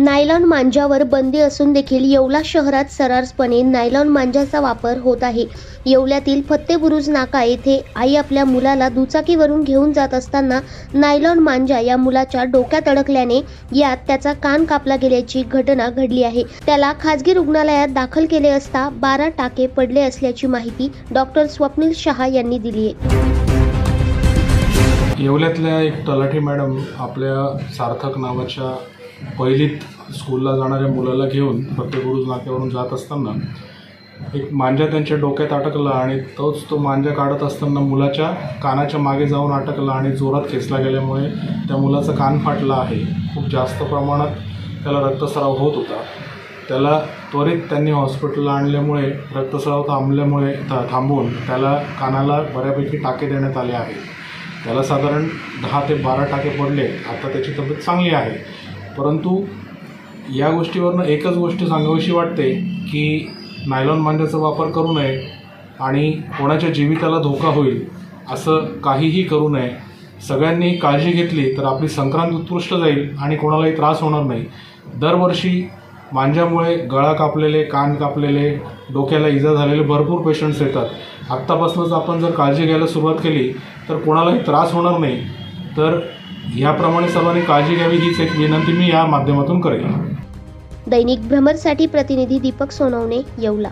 Nylon मांजावर बंदी असून देखील येवला शहरात सर्रासपणे नायलॉन मांजाचा वापर होत आहे। येवल्यातील फत्तेबुरुज नाका येथे आई आपल्या मुलाला दुचाकीवरून घेऊन जात असताना नायलॉन मांजा या मुलाच्या डोक्यात अडकल्याने यात त्याचा कान कापला गेल्याची घटना घडली आहे। त्याला खासगी रुग्णालयात दाखल केले असता 12 टाके पडले असल्याची माहिती डॉक्टर स्वप्नील शहा यांनी दिली आहे। येवल्यातल्या एक तलाठी मॅडम आपल्या सार्थक नावाच्या पहिलीत स्कूलला जाणाऱ्या मुलाला घेऊन फत्तेबुरुज नाक्यावरून जात असताना एक मांजा त्यांच्या डोक्यात अटकला आणि तो मांजा काढत असताना मुलाच्या कानाच्या मागे जाऊन अटकला आणि जोरात खेचला गेल्यामुळे त्या मुलाचा कान फाटला आहे। खूप जास्त प्रमाणात त्याला रक्तस्राव होत होता। त्याला त्वरित त्यांनी हॉस्पिटलला आणल्यामुळे रक्तस्राव थांबवून त्याला कानाला बऱ्यापैकी टाके देण्यात आले आहेत। त्याला साधारण 10 ते 12 टाके पडले। आता त्याची तब्येत चांगली आहे, परंतु या गोष्टीवरनं एकच गोष्ट सांगावीशी वाटते की नायलॉन मांजाचा वापर करू नये आणि कोणाच्या जीविताला धोका होईल असं काहीही करू नये। सगळ्यांनी काळजी घेतली तर आपली संक्रांत उत्कृष्ट जाईल आणि कोणालाही त्रास होणार नाही। दरवर्षी मांजामुळे गळा कापलेले, कान कापलेले, डोक्याला इजा झालेले भरपूर पेशंट्स येतात। आत्तापासूनच आपण जर काळजी घ्यायला सुरुवात केली तर कोणालाही त्रास होणार नाही। तर याप्रमाणे सर्वांनी काळजी घ्यावी हीच एक विनंती मी या माध्यमातून करेन। दैनिक भ्रमरसाठी प्रतिनिधी दीपक सोनवणे, येवला।